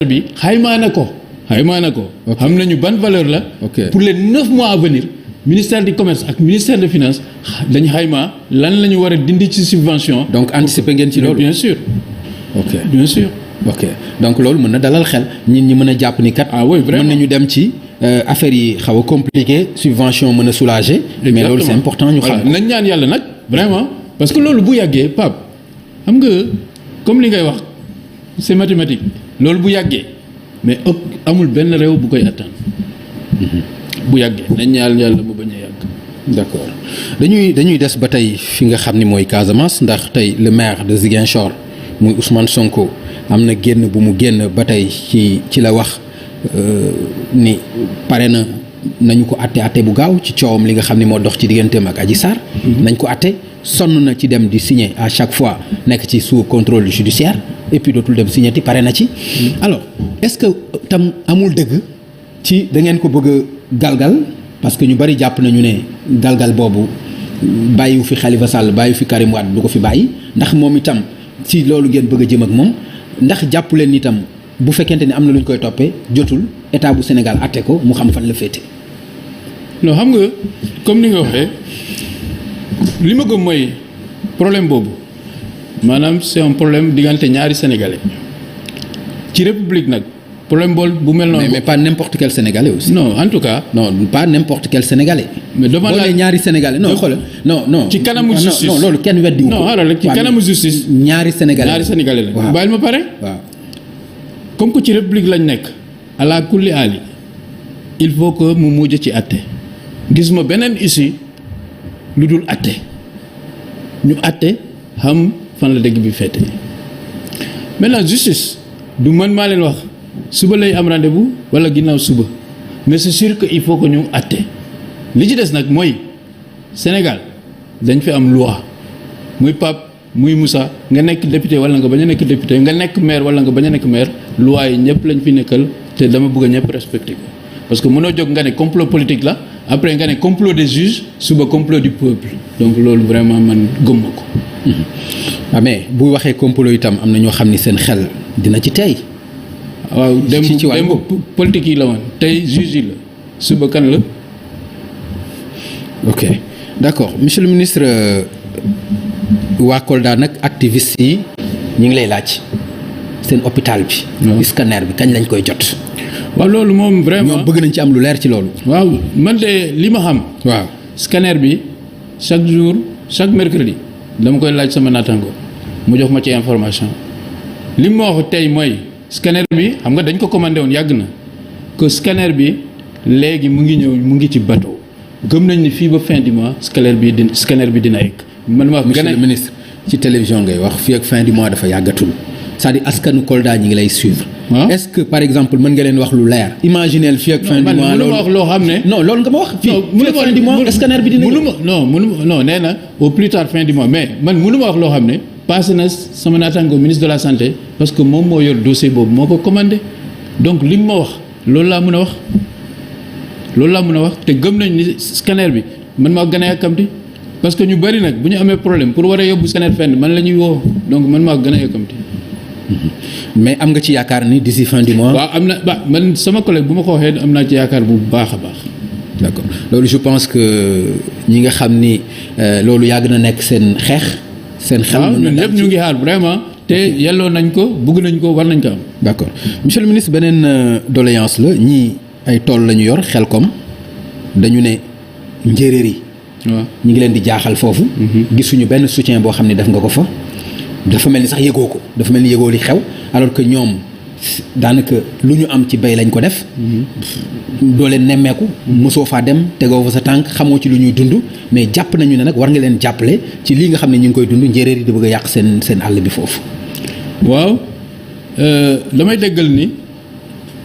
bi xaymaa na ko. xam nañu ban valeur la. pour les 9 mois à venir ministère du commerce ak ministère des finances dañu xaymaa lan la ñu war a dindi ci subvention. donc anticiper ngeen ci loolu. bien sûr. bien sûr. donc loolu mën na dalal xel nit ñi mën a jàpp ni kat. oui vraiment mën nañu dem ci affaire yi xaw a compliqué subvention mën a soulager. mais loolu c'est important ñu xam. nañ ñaan yàlla nag vraiment parce que loolu bu yàggee Pape xam nga comme li ngay wax c'est mathématique loolu bu yàggee mais amul benn réew bu koy atteindre. bu yàggee nañ ñaan yàlla mu bañ a yàgg. d'accord dañuy des ba tey fi nga xam ni mooy Casamance ndax tey le maire de Ziguinchor muy Ousmane Sonko am na génn bu mu génn ba tey ci la wax ni pare nañu ko atte bu gaaw ci coowam li nga xam ni moo dox ci digganteem ak Adji Sarr. nañ ko atte sonn na ci dem di signer à chaque fois nekk ci sous contrôle judiciaire et puis dootul dem signer ti pare na ci. alors est-ce que tam amul dëgg ci da ngeen ko bëgg a galgal parce que ñu bari jàpp nañu ne galgal boobu bàyyiwu fi Khalifa Sall bàyyiwu fi Karim Wade du ko fi bàyyi ndax moom itam ci loolu ngeen bëgg a jëm ak moom ndax jàpp leen itam bu fekkente ni am na lu ñu koy toppee jotul état bu Sénégal atte ko mu xam fan la féete. non xam nga comme ni nga waxee li ma gëm mooy problème boobu maanaam c'est un problème diggante ñaari sénégalais ci république nag problème bool bu mel noonu. mais pas n'importe quel sénégalais aussi. non en tout cas. non pas n'importe quel sénégalais. mais devant la ñaari sénégalais non xoolal non. ci kanamu justice non loolu kenn weddi wu ko. non xaaral rek ci kanamu justice. ñaari sénégalais la. waaw bàyyil ma pare. waaw comme que ci république lañ nekk ala kulli aali il faut que mu mujj ci àtte gis ma beneen issue lu dul àtte ñu àtte xam fan la dëgg bi féete maintenant justice du man maa leen wax suba lay am rendez-vous wala ginnaaw suba mais c'est sûr que il faut que ñu àtte li ci des nag mooy Sénégal dañ fi am loi muy Pape muy Moussa nga nekk député wala nga bañ a nekk député nga nekk maire wala nga bañ a nekk maire loi yi ñëpp lañ fi nekkal te dama bëgg a ñëpp respecté ko parce que mënoo jóg nga ne complot politique la après nga ne complot des juges suba complot du peuple donc loolu vraiment man gëm ma ko. mais bu waxee complot itam am na ñoo xam ni seen xel dina ci tey. waaw démb politique yi la woon tey juge yi la suba kan la. ok d'accord monsieur le ministre waa Kolda nag activistes yi ñu ngi lay laaj seen hôpital bi. scanner bi kañ lañ koy jot. waaw loolu moom vraiment ñoom bëgg nañ ci am lu leer ci loolu. waaw man de li ma xam. waaw scanner bi chaque jour chaque mercredi dama koy laaj sama naataango mu jox ma ci information li ma wax tey mooy scanner bi xam nga dañ ko commandé woon yàgg na que scanner bi léegi mu ngi ñëw mu ngi ci bateau gëm nañ ni fii ba fin du mois scanner bi dina egg. man ma wax monsieur le ministre ci télévision ngay wax fii ak fin du mois dafa yàggatul c'est-à-dire askanu Kolda ñi ngi lay suivre. est-ce que par exemple mën nga leen wax lu leer. imaginez fii ak fin du mois loolu wax loo xam ne. non loolu nga ma wax. fii ak fin du mois scanner bi dina. non nee na au plus tard fin du mois mais man mënu ma wax loo xam ne passé na sama naataango ministre de la santé parce que moom moo yor dossier boobu moo ko commandé donc li mu ma wax loolu laa mën a wax te gëm nañ ni scanner bi man maa gën a yàkkamti parce que ñu bari nag bu ñu amee problème pour war a yóbbu scanner fenn man la ñuy woo donc man maa gën a yàkkamti. mais am nga ci yaakaar ni d'ici fin du mois. waaw am na man sama collègue bu ma ko waxee am naa ci yaakaar bu baax a baax. d'accord loolu je pense que ñi nga xam ni loolu yàgg na nekk seen xeex. seen xel waaw ñun ñëpp ñu ngi xaar vraiment te yelloo nañ ko bëgg nañ ko war nañ ko am. d'accord monsieur le ministre beneen doléance la ñii ay tool la ñu yor Xelkom dañu ne njéeréer yi. waaw ñu ngi leen di jaaxal foofu. gisuñu benn soutien boo xam ne def nga ko fa. dafa mel ni sax yëgoo ko dafa mel ni yëgoo li xew alors que ñoom daanaka lu ñu am ci bay lañ ko def. doo leen nemmeeku. mosoo faa dem tegoo fa sa tànk xamoo ci lu ñuy dund mais jàpp nañu ne nag war nga leen jàppale ci lii nga xam ne ñu ngi koy dund njéeréer yi di bëgg a yàq seen àll bi foofu. waaw damay déggal ni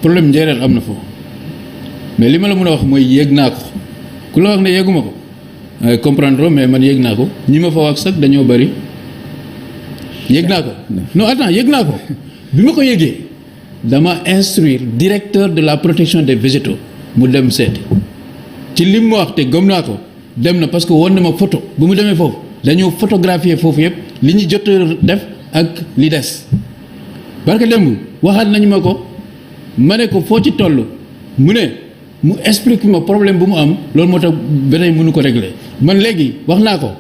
problème njéeréer am na foofu mais li ma la mën a wax mooy yéeg naa ko ku la wax ne yéeguma ko comprendre mais man yéeg naa ko ñi ma fa wax sax dañoo bari. yéeg naa ko non attends yéeg naa ko bi ma ko yéegee dama instruire directeur de la protection des végétaux mu dem seeti ci li mu wax te gëm naa ko dem na parce que woon na ma photo bu mu demee foofu dañoo photographier foofu yëpp li ñu jot def ak li des parce que démb waxaat nañu ma ko ma ne ko foo ci toll mu explique ma problème bu mu am loolu moo tax beneen mënu ko régler man léegi wax naa ko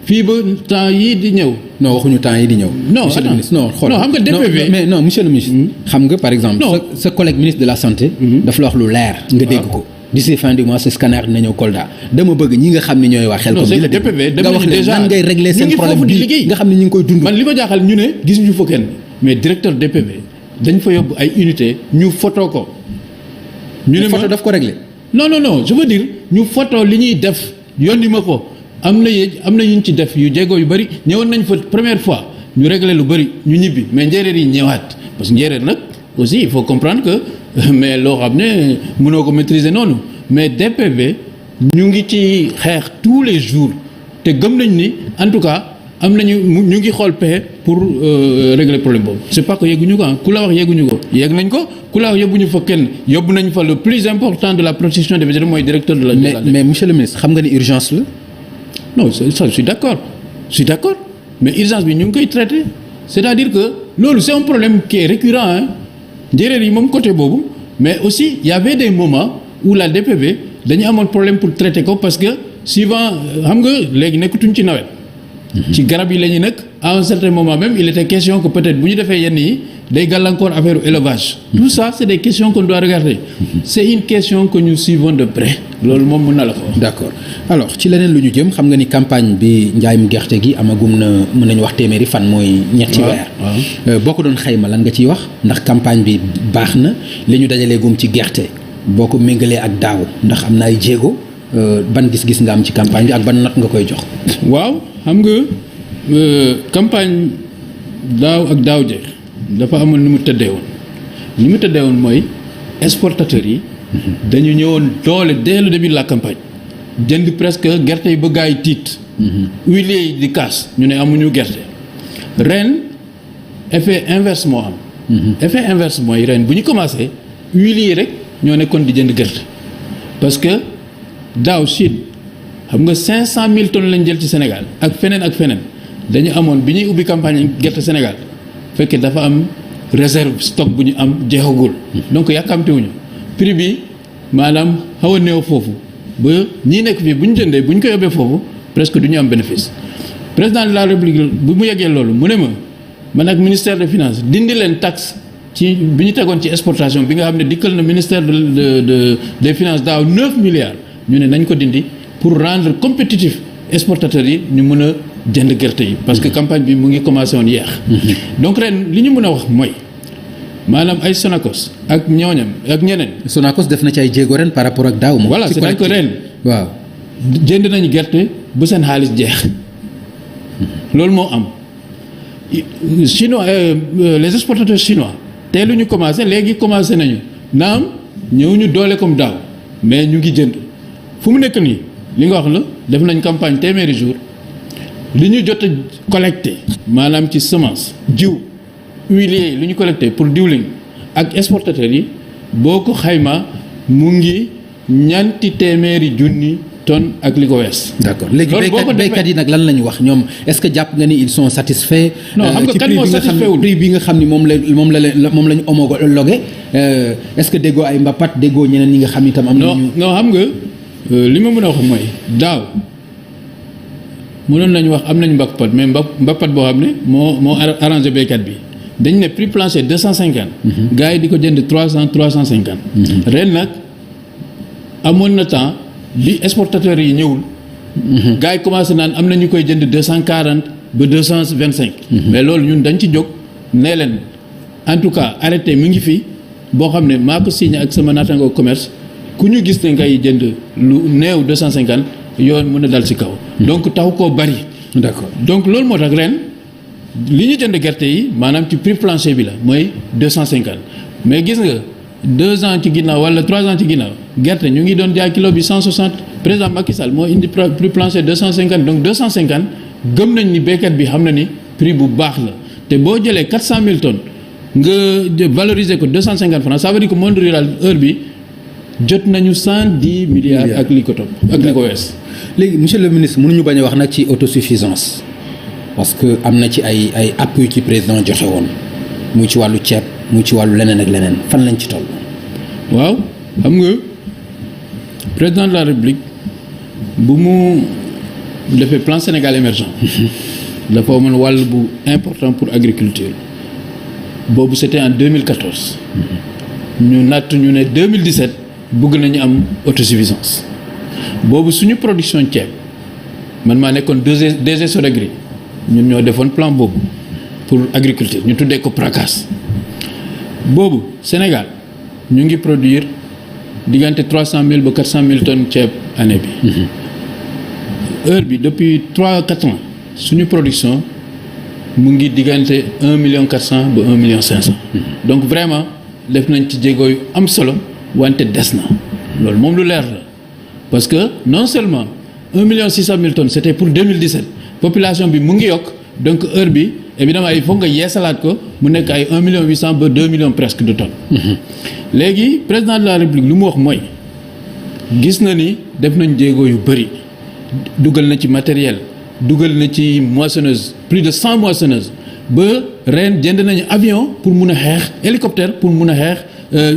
fii ba temps yii di ñëw. non waxuñu temps yi di ñëw. non monsieur le ministre non xool non xam nga DPV. mais non monsieur le ministre. xam nga par exemple. sa collègue ministre de la santé. dafa la wax lu leer. nga dégg ko d'ici fin du mois ce scanner dina ñëw Kolda. dama bëgg ñi nga xam ne ñooy wax xel. comme ni la DPV nga wax leen nan ngay régler seen problème bi nga xam ne ñu ngi koy dund. man li ma jaaxal ñu ne gis ñu fa kenn mais directeur DPV dañ fa yóbbu ay unité ñu photo ko. ñu ne ma photo daf ko régler. non je veux dire ñu photo li ñuy def yónni ma ko. am na ñu ci def yu jéego yu bëri ñëwoon nañ fa première fois ñu régler lu bëri ñu ñibbi mais njéeréer yi ñëwaat parce que njéeréer nag aussi il faut comprendre que mais loo xam ne mënoo ko maîtriser noonu mais DPV ñu ngi ci xeex tous les jours te gëm nañ ni en tout cas am nañu ñu ngi xool pexe pour régler problème boobu c'est pas que yegguñu ko ku la wax yegguñu ko yegg nañ ko ku la wax yóbbuñu fa kenn yóbbu nañ fa le plus important de la protection des végétaux mooy directeur de la. mais monsieur le ministre xam nga ni urgence la. non ça je suis d'accord mais urgence bi ñu ngi koy traiter c'est-à-dire que loolu c'est un problème qui est récurrent hein njéeréer yi moom côté boobu mais aussi il y avait des moments où la DPV dañu amoon problème pour traiter ko parce que suivant xam nga léegi nekkatuñ ci nawet. ci garab yi la ñu nekk à un certain moment même il était question que peut-être bu ñu defee yenn yi day gàllankoor affaire élevage. tout ça c'est des questions qu'on doit regarder. c'est une question que nous suivons de près. loolu moom mën na la ko wax. d'accord alors ci leneen lu ñu jëm xam nga ni campagne bi njaayum gerte gi amagum na mën nañu wax téeméeri fan mooy. ñetti weer boo ko doon xayma lan nga ciy wax ndax campagne bi baax na li ñu dajaleegum ci gerte boo ko méngalee ak daaw ndax am na ay jéego ban gis-gis nga am ci campagne bi ak ban note nga koy jox. waaw xam nga campagne daaw ak daaw jeex dafa amoon ni mu tëddee woon mooy exportateurs yi. dañu ñëwoon doole dès le début de la campagne jënd presque gerte yi ba gaay tiit. huiliers yi di kaas ñu ne amuñu gerte ren effet inverse moo am. effet inverse mooy ren bu ñu commencé huiliers yi rek ñoo nekkoon di jënd gerte parce que daaw Chine xam nga 500 000 tonnes lañ jël ci Sénégal ak feneen dañu amoon bi ñuy ubbi campagne gerte Sénégal fekkee dafa am réserve stock bu ñu am jeexagul. donc yàkkamtiwuñu prix bi maanaam xaw a néew foofu ba ñii nekk fii bu ñu jëndee bu ñu ko yóbbee foofu presque du ñu am bénéfice président de la République bu mu yeggee loolu mu ne ma man ak ministère des finances dindi leen taxe ci bi ñu tegoon ci exportation bi nga xam ne dikkal na ministère des finances daaw 9 milliards ñu ne nañ ko dindi pour rendre compétitif exportateurs yi ñu mën a jënd gerte yi parce que campagne bi mu ngi commencé woon yeex donc ren li ñu mën a wax mooy maanaam ay Sonacos ak ñooñam ak ñeneen. Sonacos def na ci ay jéego ren par rapport ak daaw. voilà c'est-à-dire que ren. waaw jënd nañu gerte bu seen xaalis jeex loolu moo am chinois les exportateurs chinois teelu ñu commencé léegi commencé nañu naam ñëw ñu doole comme daaw mais ñu ngi jënd fu mu nekk nii li nga wax la def nañ campagne téeméeri jour li ñu jot a collecté maanaam ci semence jiw. huiliers yi lu ñu collecté pour diwlin ak exportateurs yi boo ko xayma mu ngi ñanti téeméeri junni tonnes ak li ko wees. d'accord léegi béykat yi nag lan la ñu wax ñoom est-ce que jàpp nga ni ils sont satisfaits. non xam nga kan moo satisfaitul prix bi nga xam ni moom la ñu homologué est-ce que déggoo ay mbapat déggoo ñeneen ñi nga xam itam am nañu. non xam nga li ma mën a wax mooy daaw mënoon nañu wax am nañu mbapat mais mbapat boo xam ne moo arrangé béykat bi. dañ ne prix plancher 250. gars yi di ko jënd 350. ren nag amoon na temps bi exportateurs yi ñëwul. gars yi commencé naan am na ñu koy jënd 240 ba 225. mais loolu ñun dañ ci jóg nee leen en tout cas arrêté mi ngi fi boo xam ne maa ko signé ak sama naataango commerce ku ñu gis ne ngay jënd lu néew 250 yoon mën a dal ci kaw. donc taxu koo bari. d'accord donc loolu moo tax ren. li ñu jënd gerte yi maanaam ci prix plancher bi la mooy 250 mais gis nga 2 ans ci ginnaaw wala 3 ans ci ginnaaw gerte ñu ngi doon jaay kilo bi 160 président Macky Sall moo indi prix plancher 250 donc 250 gëm nañ ni béykat bi xam na ni prix bu baax la te boo jëlee 400 000 tonnes nga valoriser ko 250 francs ça veut dire que monde rural heure bi jot nañu 110 milliards ak li ko topp ak li ko wees. léegi monsieur le ministre mënuñu bañ a wax nag ci autosuffisance. parce que am na ci ay appui ci président joxe woon muy ci wàllu ceeb mu ci wàllu leneen ak leneen fan lañ ci toll. waaw xam nga président de la République bu mu defee plan Sénégal émergent dafa amoon wàll bu important pour agriculture boobu c'était en 2014 ñu natt ñu ne 2017 bëgg nañu am autosuffisance boobu suñu production ceeb man maa nekkoon DG Sodagri ñun ñoo defoon plan boobu pour agriculture ñu tuddee ko PRACAS boobu Sénégal ñu ngi produire diggante 300 000 ba 400 000 tonnes ceeb année bi heure bi depuis 3-4 ans suñu production mu ngi diggante 1 million 400 ba 1 million 500 donc vraiment def nañ ci jéego yu am solo wante des na loolu moom lu leer la parce que non seulement 1 million 600 000 tonnes c'était pour 2017 population bi mu ngi yokk donc heure bi évidemment il faut nga yeesalaat ko mu nekk ay 1 million 800 ba 2 millions presque de tonnes. léegi président de la République lu mu wax mooy gis na ni def nañ jéego yu bëri dugal na ci matériel dugal na ci moissonneuse plus de 100 moissonneuses ba ren jënd nañu avion pour mun a xeex hélicoptère pour mun a xeex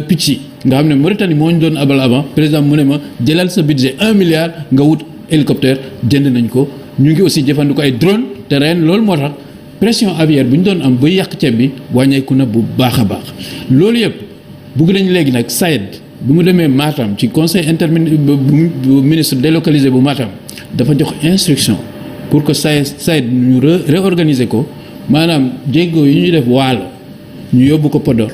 picc yi nga xam ne Mauritanie moo ñu doon abal avant président mu ne ma jëlal sa budget 1 milliard nga wut hélicoptère jënd nañ ko ñu ngi aussi jëfandikoo ay drone te ren loolu moo tax pression aviaire bu ñu doon am ba yàq ceeb bi wàññeeku na bu baax a baax loolu yëpp bugg nañ léegi nag SAED bu mu demee Matam ci conseil bu ministre délocalisé bu Matam dafa jox instruction pour que SAED ñu réorganiser ko maanaam jéego yi ñuy def Waalo ñu yóbbu ko Podor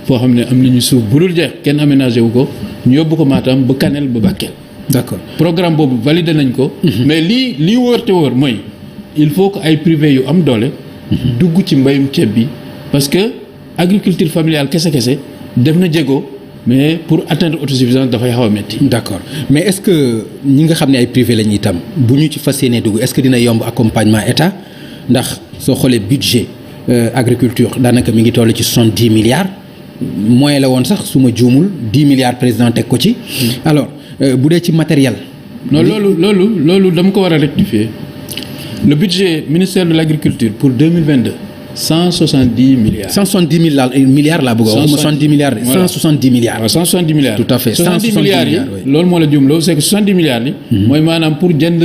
foo xam ne am nañu suuf bu dul jeex kenn aménagé wu ko ñu yóbbu ko Matam ba Kanel ba Bakel. d'accord programme boobu validé nañ ko. mais lii wóor te wóor mooy il faut que ay privé yu am doole. dugg ci mbayum ceeb bi parce que agriculture familiale kese def na jéego mais pour atteindre autosuffisance dafay xaw a métti. d'accord mais est-ce que ñi nga xam ne ay privé lañu itam bu ñu ci fas yéenee dugg est-ce que dina yomb accompagnement état ndax soo xoolee budget agriculture daanaka mi ngi toll ci 70 milliards moyen la woon sax su ma juumul 10 milliards président teg ko ci. alors bu dee ci matériel. non loolu dama ko war a rectifier le budget ministère de l'agriculture pour 2022 170 milliards. 170 milliards laa bëgg a wax. 170 milliards voilà. 170 milliards. waaw 170 milliards. tout à fait 170 milliards yi loolu moo la jumloo c'est que 70 milliards yi. mooy maanaam pour jënd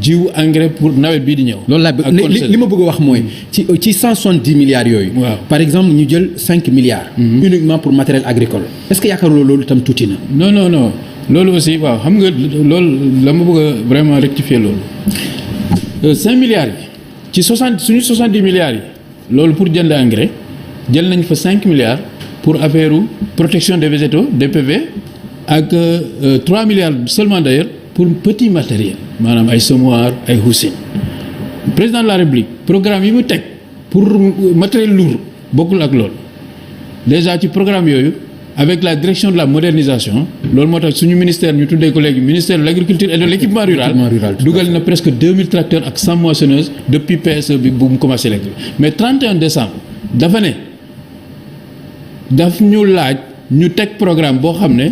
jiw engrais pour nawet bii di ñëw. loolu laa bëgg li ma bëgg a wax mooy. ci 170 milliards yooyu. waaw par exemple ñu jël 5 milliards. uniquement pour matériel agricole. est-ce que yaakaaruloo loolu itam tuuti na. non loolu aussi waaw xam nga loolu la ma bëgg a vraiment rectifier loolu 5 milliards yi ci suñu 70 milliards yi. loolu pour jënd engrais jël nañ fa 5 milliards pour affaire protection des végétaux DPV ak 3 milliards seulement d'ailleurs pour petit matériel maanaam ay semoir ay houssines président de la République programme yi mu teg pour matériel lourd bokkul ak loolu déjà ci programme yooyu avec la direction de la modernisation loolu moo tax suñu ministère ñu tuddee ko léegi ministère de l'agriculture et de l'équipement rural dugal na presque 2000 tracteurs ak 100 moissonneuses depuis PSE bi bu mu commencé léegi mais 31 décembre dafa ne daf ñu laaj ñu teg programme boo xam ne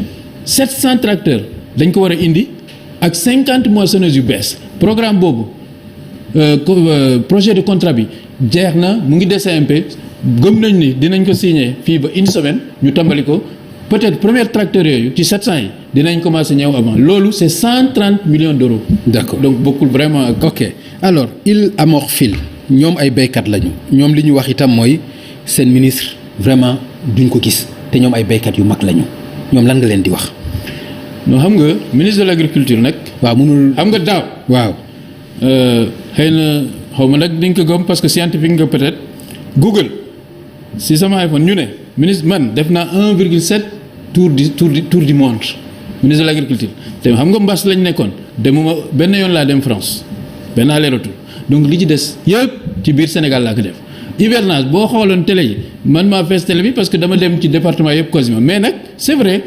700 tracteurs dañ ko war a indi ak 50 moissonneuses yu bees programme boobu projet de contrat bi jeex na mu ngi DCMP gëm nañ ni dinañ ko signer fii ba une semaine ñu tàmbali ko peut-être premier tracteur yooyu ci 700 yi dinañ commencer ñëw avant loolu c'est 130 millions d'euros. d'accord donc bokkul vraiment ak. ok alors Île à Morphil ñoom ay béykat lañu ñoom li ñu wax itam mooy seen ministre vraiment duñ ko gis te ñoom ay béykat yu mag lañu ñoom lan nga leen di wax. non xam nga ministre de l'agriculture nag. waaw mënul xam nga daaw. waaw. xëy na xaw ma nag dañ ko gëm parce que scientifique nga peut-être Google si sama iPhone ñu ne ministre man def naa 1,7 tour du monde ministre de l'agriculture te xam nga mbas lañ nekkoon demuma benn yoon laa dem France benn aller-retour donc li ci des yëpp ci biir Sénégal laa ko def hivernage boo xooloon télé yi man maa fees télé bi parce que dama dem ci département yëpp quasiment mais nag c'est vrai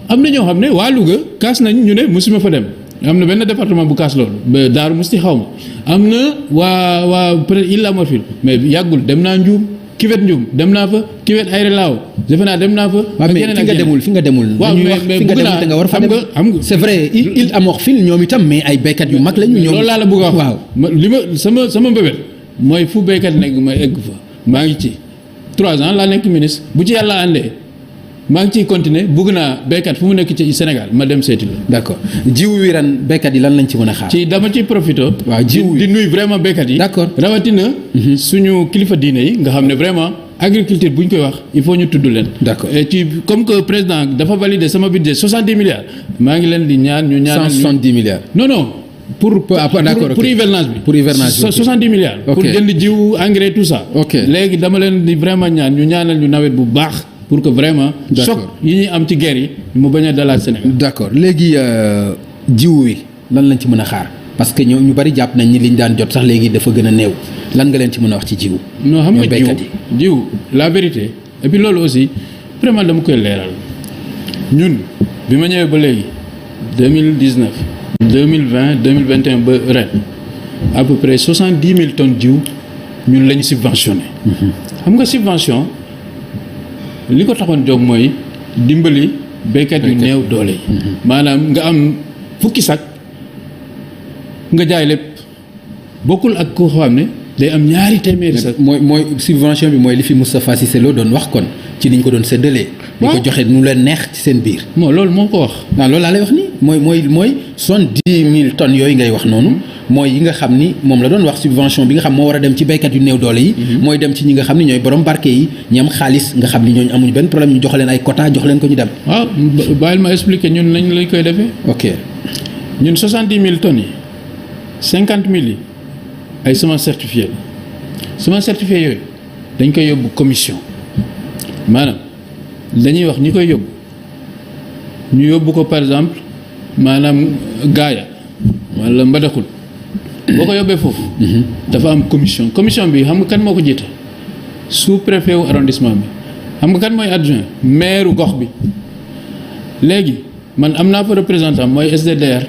am na ñoo xam ne waa Louga kaas nañ ñu ne musuma fa dem. am na benn département bu kaas loolu ba Daaru Musti xaw ma am na waa peut-être Île à Morphil mais yàggul dem naa Ndioum Kivet Ndioum dem naa fa Kivet Aéré Lao defe naa dem naa fa. ak yeneen ak yeneen fi nga demul. waaw mais fi nga demul te nga war fa dem xam nga c'est vrai Île à Morphil ñoom itam mais ay béykat yu mag lañu. ñoom loolu laa la bëgg a wax. waaw li ma sama mbébét mooy fu béykat nekk ma egg fa maa ngi ci 3 ans laa nekk ministre bu ci yàlla àndee maa ngi ciy continuer bëgg naa béykat fu mu nekk ci Sénégal ma dem seeti la. d'accord jiw wi ren béykat yi lan lañ ci mën a xaar. ci dama ciy profité. waaw jiw di nuyu vraiment béykat yi. d'accord rawatina. suñu kilifa diine yi nga xam ne vraiment agriculture bu ñu koy wax il faut ñu tudd leen. d'accord et ci comme que président dafa validé sama budget 70 milliards maa ngi leen di ñaan ñu ñaanal. 170 milliards. non. pour hivernage bi. pour hivernage bi 70 milliards. ok pour jënd jiw engrais tout ça. ok léegi dama leen di vraiment ñaan ñu ñaanal ñu nawet bu baax. pour que vraiment. choc yi ñuy am ci guerre yi mu bañ a dalaat Sénégal. d'accord léegi jiw wi lan lañ ci mën a xaar parce que ñu bari jàpp nañ ni liñ daan jot sax léegi dafa gën a néew lan nga leen ci mën a wax ci jiw. non xam nga jiw la vérité et puis loolu aussi vraiment dama koy leeral ñun bi ma ñëwee ba léegi 2019 2020 2021 ba ren à peu près 70 000 tonnes jiw ñun lañu subventionné. xam nga subvention. li ko taxoon jóg mooy dimbali béykat yu néew doole yi. maanaam nga am fukki sac nga jaay lépp bokkul ak koo xam ne day am ñaari téeméeri sac. mooy subvention bi mooy li fi Moustapha Cissé Lo doon wax kon ci niñ ko doon séddalee. di ko joxe nu leen neex ci seen biir. moo loolu moo ko wax. waaw loolu laa lay wax ni mooy 70 000 tonnes yooyu ngay wax noonu. mooy yi nga xam ni moom la doon wax subvention bi nga xam moo war a dem ci béykat yu néew doole yi. mooy dem ci ñi nga xam ni ñooy borom barke yi ñi am xaalis nga xam ni ñooñu amuñu benn problème ñu jox leen ay quota jox leen ko ñu dem. waaw bàyyil ma expliquer ñun nañ lañ koy defee. ok ñun 70 000 tonnes yi 50 000 yi ay semences certifiées la semences certifiées yooyu dañ koy yóbbu commission maanaam dañuy wax ñi koy yóbbu ñu yóbbu ko par exemple maanaam gaaya wala mbadaxul boo ko yóbbee foofu. dafa am commission bi xam nga kan moo ko jiite sous-préfet wu arrondissement bi xam nga kan mooy adjoint maire gox bi léegi man am naa fa représentant mooy SDDR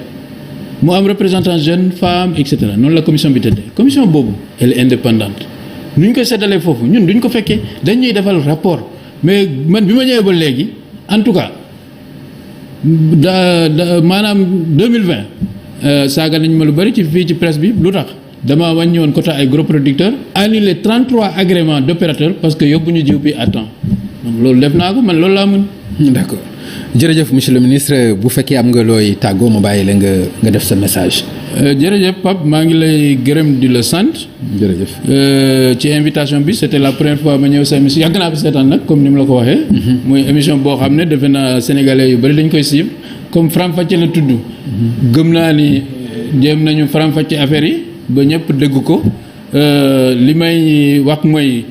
mu am représentant jeune femme et cetera noonu la commission bi tëddee commission boobu elle est indépendante nu ñu koy seddalee foofu ñun duñ ko fekkee dañuy defal rapport mais man bi ma ñëwee ba léegi en tout cas maanaam 2020. saaga nañ ma lu bari ci fii ci presse bi lu tax dama wàññi woon quota ay gros producteurs annulé 33 agréments d'opérateurs parce que yóbbuñu jiw bi à temps donc loolu def naa ko man loolu laa mën. d'accord jërëjëf monsieur le ministre bu fekkee am nga looy tàggoo ma bàyyi la nga def sa message. jërëjëf Pape maa ngi lay gërëm di la sant. jërëjëf. ci invitation bi c'était la première fois ma ñëw sa émission yàgg naa fi seetaan nag comme ni mu la ko waxee. muy émission boo xam ne defe naa sénégalais yu bari dañ koy suivre comme faram-fàcce la tudd. gëm naa ni jéem nañu faram-fàcce affaire yi ba ñëpp dégg ko li may wax mooy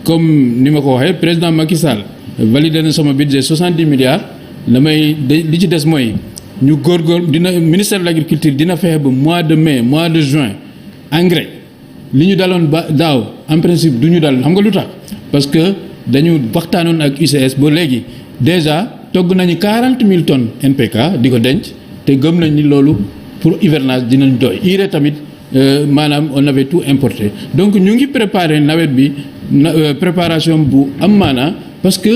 comme ni ma ko waxee président Macky Sall validé na sama budget 70 milliards li ci des mooy ñu góorgóorlu ministère de l'agriculture dina fexe ba mois de mai mois de juin engrais li ñu daloon ba daaw en principe du ñu dal xam nga lu tax parce que dañu waxtaanoon ak UCS ba léegi déjà togg nañu 40 000 tonnes NPK di ko denc te gëm nañ ni loolu pour hivernage dinañ doy urée tamit maanaam on avait tout importé donc ñu ngi préparer nawet bi préparation bu am maanaa parce que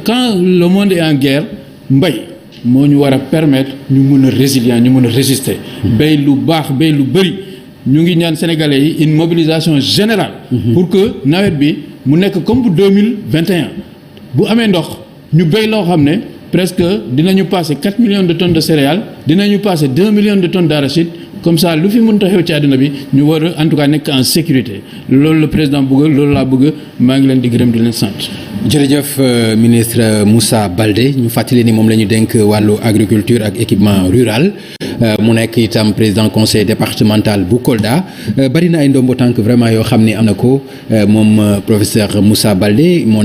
quand le monde est en guerre mbay moo ñu war a permettre ñu mën a résilient ñu mën a résister. béy lu baax béy lu bëri ñu ngi ñaan sénégalais yi une mobilisation générale. pour que nawet bi mu nekk comme bu 2021 bu amee ndox ñu béy loo xam ne presque dinañu passer 4 millions de tonnes de céréales dinañu passer 2 millions de tonnes d'arachide comme ça lu fi mën ta xew ci àdduna bi ñu war a en tout cas nekk en sécurité loolu le président bëgg loolu laa bëgg maa ngi leen di gërëm di leen sant. jërëjëf ministre Moussa Baldé ñu fàttali ni moom la ñu dénk wàllu agriculture ak équipement rural mu nekk itam président conseil départemental bu Kolda bari na ay ndombo tànk vraiment yoo xam ni am na ko moom professeur Moussa Baldé moo